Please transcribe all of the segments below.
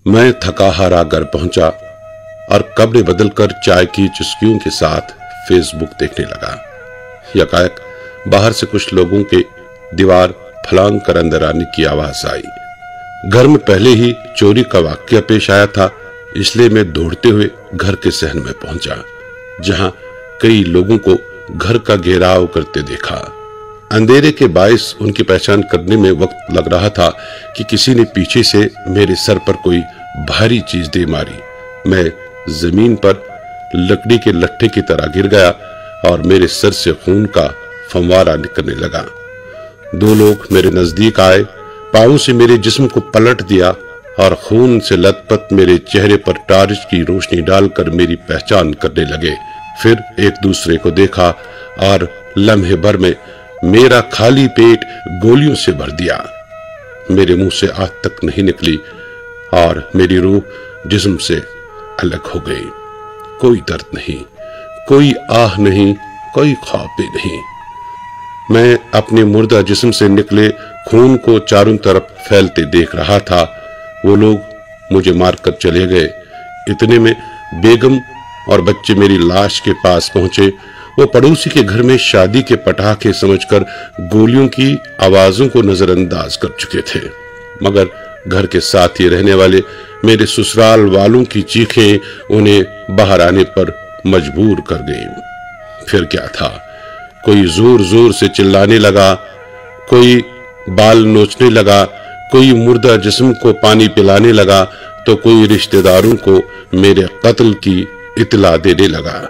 मैं थका हारा घर पहुंचा और कपड़े बदलकर चाय की चुस्कियों के साथ फेसबुक देखने लगा। यकायक बाहर से कुछ लोगों के दीवार फलांग कर अंदर आने की आवाज आई। घर में पहले ही चोरी का वाकया पेश आया था, इसलिए मैं दौड़ते हुए घर के सहन में पहुंचा, जहां कई लोगों को घर का घेराव करते देखा। अंधेरे के बायस उनकी पहचान करने में वक्त लग रहा था कि किसी ने पीछे से मेरे सर पर कोई भारी चीज दे मारी। मैं जमीन पर लकड़ी के लट्ठे की तरह गिर गया और मेरे सर से खून का फंवारा निकलने लगा। दो लोग मेरे नजदीक आए, पांवों से मेरे जिस्म को पलट दिया और खून से लथपथ मेरे चेहरे पर टार्च की रोशनी डालकर मेरी पहचान करने लगे। फिर एक दूसरे को देखा और लम्हे भर में मेरा खाली पेट गोलियों से भर दिया। मेरे मुंह से आग तक नहीं निकली और मेरी रूह जिस्म से अलग हो गई। कोई दर्द नहीं, कोई आह नहीं, कोई ख्वाब भी नहीं। मैं अपने मुर्दा जिस्म से निकले खून को चारों तरफ फैलते देख रहा था। वो लोग मुझे मारकर चले गए। इतने में बेगम और बच्चे मेरी लाश के पास पहुंचे। वो पड़ोसी के घर में शादी के पटाखे समझकर गोलियों की आवाजों को नजरअंदाज कर चुके थे, मगर घर के साथ ही रहने वाले मेरे ससुराल वालों की चीखें उन्हें बाहर आने पर मजबूर कर गई। फिर क्या था, कोई जोर जोर से चिल्लाने लगा, कोई बाल नोचने लगा, कोई मुर्दा जिस्म को पानी पिलाने लगा, तो कोई रिश्तेदारों को मेरे कत्ल की इतला देने लगा।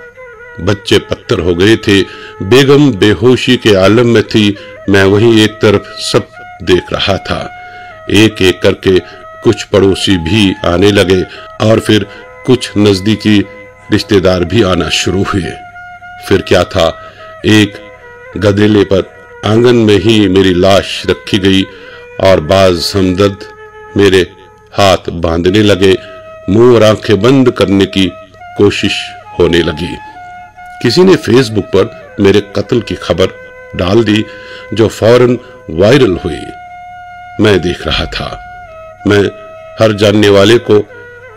बच्चे पत्थर हो गए थे, बेगम बेहोशी के आलम में थी। मैं वहीं एक तरफ सब देख रहा था। एक एक करके कुछ पड़ोसी भी आने लगे और फिर कुछ नजदीकी रिश्तेदार भी आना शुरू हुए। फिर क्या था, एक गदेले पर आंगन में ही मेरी लाश रखी गई और बाज हमदर्द मेरे हाथ बांधने लगे। मुंह और आंखें बंद करने की कोशिश होने लगी। किसी ने फेसबुक पर मेरे कत्ल की खबर डाल दी, जो फौरन वायरल हुई। मैं देख रहा था। मैं हर जानने वाले को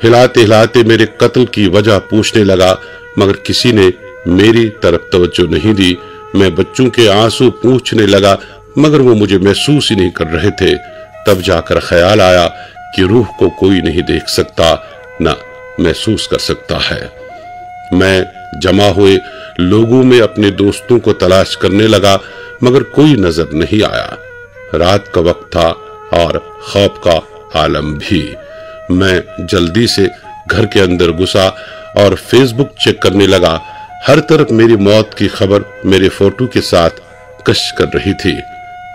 हिलाते हिलाते मेरे कत्ल की वजह पूछने लगा, मगर किसी ने मेरी तरफ तवज्जो नहीं दी। मैं बच्चों के आंसू पूछने लगा, मगर वो मुझे महसूस ही नहीं कर रहे थे। तब जाकर ख्याल आया कि रूह को कोई नहीं देख सकता, ना महसूस कर सकता है। मैं जमा हुए लोगों में अपने दोस्तों को तलाश करने लगा, मगर कोई नजर नहीं आया। रात का वक्त था और खौफ का आलम भी। मैं जल्दी से घर के अंदर घुसा और फेसबुक चेक करने लगा। हर तरफ मेरी मौत की खबर मेरे फोटो के साथ कश कर रही थी।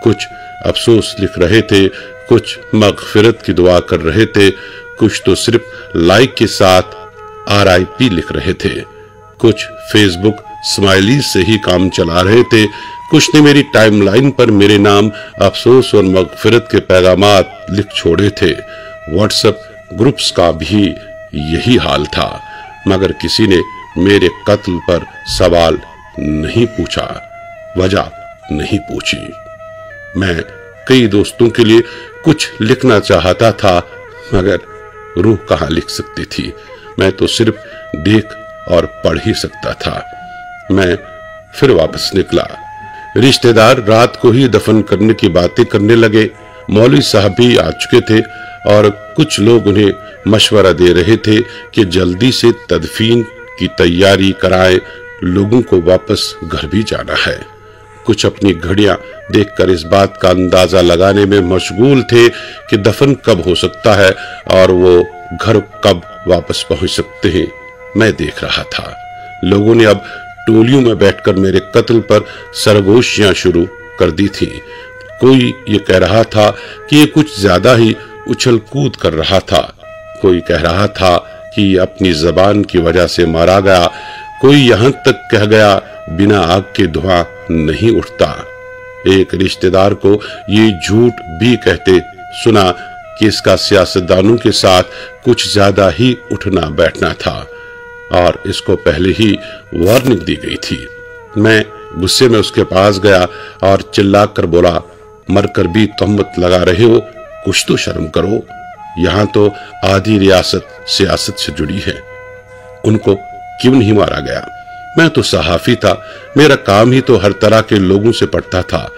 कुछ अफसोस लिख रहे थे, कुछ मगफिरत की दुआ कर रहे थे, कुछ तो सिर्फ लाइक के साथ RIP लिख रहे थे, कुछ फेसबुक स्माइली से ही काम चला रहे थे, कुछ ने मेरी टाइमलाइन पर मेरे नाम अफसोस और मगफिरत के पैगामात लिख छोड़े थे। व्हाट्सएप ग्रुप्स का भी यही हाल था, मगर किसी ने मेरे कत्ल पर सवाल नहीं पूछा, वजह नहीं पूछी। मैं कई दोस्तों के लिए कुछ लिखना चाहता था, मगर रूह कहाँ लिख सकती थी। मैं तो सिर्फ देख और पढ़ ही सकता था। मैं फिर वापस निकला। रिश्तेदार रात को ही दफन करने की बातें करने लगे। मौलवी साहब भी आ चुके थे और कुछ लोग उन्हें मशवरा दे रहे थे कि जल्दी से तदफीन की तैयारी कराएं, लोगों को वापस घर भी जाना है। कुछ अपनी घड़ियां देखकर इस बात का अंदाजा लगाने में मशगूल थे कि दफन कब हो सकता है और वो घर कब वापस पहुंच सकते हैं। मैं देख रहा था। लोगों ने अब टोलियों में बैठकर मेरे कत्ल पर सरगोशियां शुरू कर दी थी। कोई ये कह रहा था कि ये कुछ ज्यादा ही उछल कूद कर रहा था, कोई कह रहा था कि अपनी जबान की वजह से मारा गया, कोई यहां तक कह गया बिना आग के धुआं नहीं उठता। एक रिश्तेदार को ये झूठ भी कहते सुना कि इसका सियासतदानों के साथ कुछ ज्यादा ही उठना बैठना था और इसको पहले ही वार्निंग दी गई थी। मैं गुस्से में उसके पास गया और चिल्लाकर बोला, मरकर भी तहमत लगा रहे हो, कुछ तो शर्म करो। यहाँ तो आधी रियासत सियासत से जुड़ी है। उनको क्यों नहीं मारा गया? मैं तो सहाफी था, मेरा काम ही तो हर तरह के लोगों से पढ़ता था,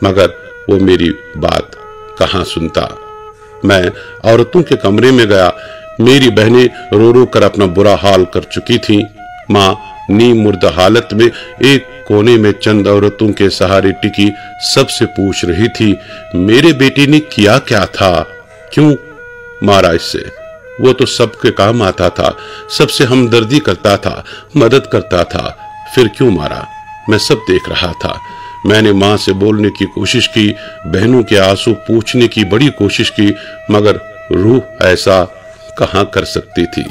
मगर वो मेरी बात कहाँ सुनता। मैं औरतों के कमरे में गया। मेरी बहनें रो रो कर अपना बुरा हाल कर चुकी थीं। माँ नीम मुर्दा हालत में एक कोने में चंद औरतों के सहारे टिकी सबसे पूछ रही थी, मेरे बेटे ने किया क्या था, क्यों मारा इससे? वो तो सबके काम आता था, सबसे हमदर्दी करता था, मदद करता था, फिर क्यों मारा? मैं सब देख रहा था। मैंने माँ से बोलने की कोशिश की, बहनों के आंसू पूछने की बड़ी कोशिश की, मगर रूह ऐसा कहाँ कर सकती थी।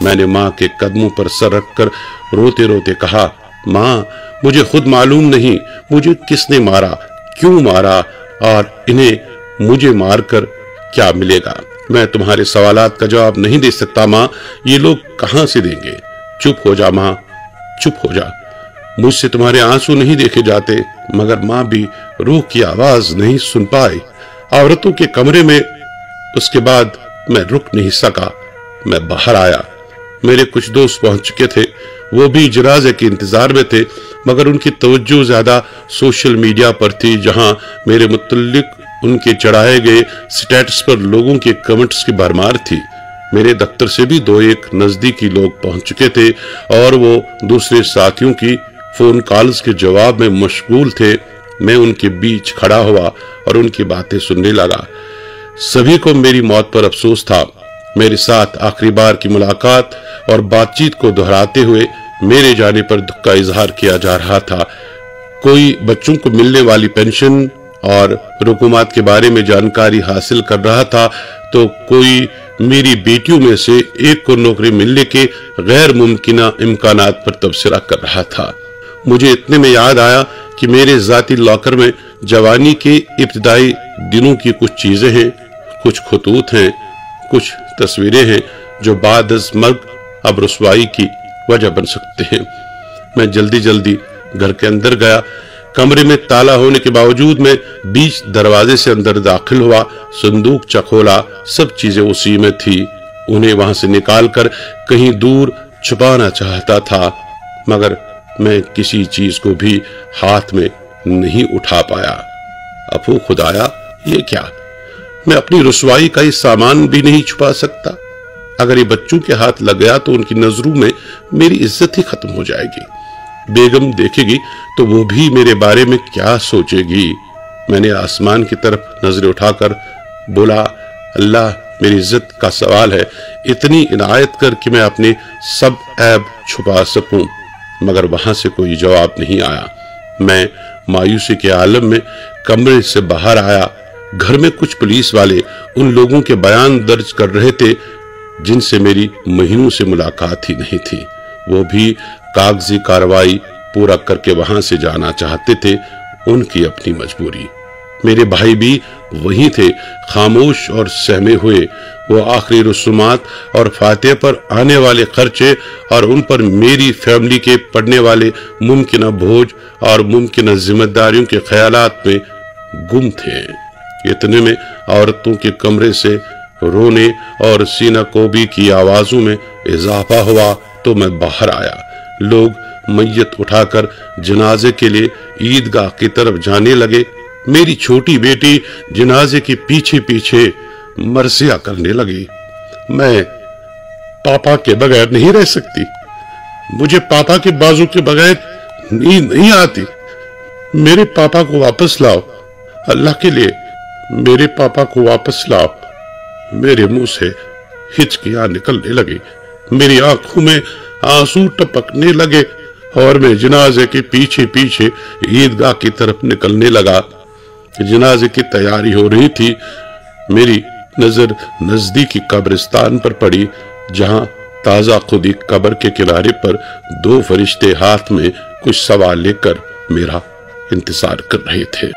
मैंने माँ के कदमों पर सर रखकर रोते रोते कहा, माँ मुझे खुद मालूम नहीं मुझे किसने मारा, क्यों मारा, और इन्हें मुझे मारकर क्या मिलेगा। मैं तुम्हारे सवालात का जवाब नहीं दे सकता माँ, ये लोग कहाँ से देंगे। चुप हो जा माँ, चुप हो जा, मुझसे तुम्हारे आंसू नहीं देखे जाते। मगर माँ भी रूह की आवाज नहीं सुन पाई। औरतों के कमरे में उसके बाद मैं रुक नहीं सका। मैं बाहर आया। मेरे कुछ दोस्त पहुंच चुके थे, वो भी जनाजे के इंतजार में थे, मगर उनकी तवज्जो ज्यादा सोशल मीडिया पर थी, जहां मेरे मुतल्लिक उनके चढ़ाए गए स्टेटस पर लोगों के कमेंट्स की भरमार थी। मेरे दफ्तर से भी दो एक नजदीकी लोग पहुंच चुके थे और वो दूसरे साथियों की फोन कॉल्स के जवाब में मशगूल थे। मैं उनके बीच खड़ा हुआ और उनकी बातें सुनने लगा। सभी को मेरी मौत पर अफसोस था। मेरे साथ आखिरी बार की मुलाकात और बातचीत को दोहराते हुए मेरे जाने पर दुख का इजहार किया जा रहा था। कोई बच्चों को मिलने वाली पेंशन और रुकूमात के बारे में जानकारी हासिल कर रहा था, तो कोई मेरी बेटियों में से एक को नौकरी मिलने के गैर मुमकिना इम्कानात पर तबसरा कर रहा था। मुझे इतने में याद आया कि मेरे जाती लॉकर में जवानी के इब्तिदाई दिनों की कुछ चीजें हैं, कुछ खतूत हैं, कुछ तस्वीरें हैं जो बाद अज़ मर्ग अब रुसवाई की वजह बन सकते हैं। मैं जल्दी जल्दी घर के अंदर गया। कमरे में ताला होने के बावजूद मैं बीच दरवाजे से अंदर दाखिल हुआ। संदूक चखोला, सब चीजें उसी में थी। उन्हें वहां से निकालकर कहीं दूर छुपाना चाहता था, मगर मैं किसी चीज को भी हाथ में नहीं उठा पाया। अफू खुदाया, ये क्या? मैं अपनी रुसवाई का ये सामान भी नहीं छुपा सकता। अगर ये बच्चों के हाथ लग गया तो उनकी नजरों में मेरी इज्जत ही खत्म हो जाएगी। बेगम देखेगी तो वो भी मेरे बारे में क्या सोचेगी। मैंने आसमान की तरफ नजरें उठाकर बोला, अल्लाह मेरी इज्जत का सवाल है, इतनी इनायत कर कि मैं अपने सब ऐब छुपा सकूं। मगर वहां से कोई जवाब नहीं आया। मैं मायूसी के आलम में कमरे से बाहर आया। घर में कुछ पुलिस वाले उन लोगों के बयान दर्ज कर रहे थे जिनसे मेरी महीनों से मुलाकात ही नहीं थी। वो भी कागजी कार्रवाई पूरा करके वहां से जाना चाहते थे, उनकी अपनी मजबूरी। मेरे भाई भी वहीं थे, खामोश और सहमे हुए। वो आखिरी रसूमात और फातिहा पर आने वाले खर्चे और उन पर मेरी फैमिली के पड़ने वाले मुमकिन बोझ और मुमकिन जिम्मेदारियों के ख्यालात में गुम थे। इतने में औरतों के कमरे से रोने और सीना कोबी की आवाजों में इजाफा हुआ तो मैं बाहर आया। लोग मैयत उठाकर जनाजे के लिए ईदगाह की तरफ जाने लगे। मेरी छोटी बेटी जनाजे के पीछे पीछे मरसिया करने लगी। मैं पापा के बगैर नहीं रह सकती, मुझे पापा के बाजू के बगैर नींद नहीं आती। मेरे पापा को वापस लाओ, अल्लाह के लिए मेरे पापा को वापस लाओ। मेरे मुंह से हिचकियां निकलने लगी, मेरी आंखों में आंसू टपकने लगे और मैं जनाजे के पीछे पीछे ईदगाह की तरफ निकलने लगा। जनाजे की तैयारी हो रही थी। मेरी नजर नजदीकी कब्रिस्तान पर पड़ी, जहां ताजा खुदी कब्र के किनारे पर दो फरिश्ते हाथ में कुछ सवाल लेकर मेरा इंतजार कर रहे थे।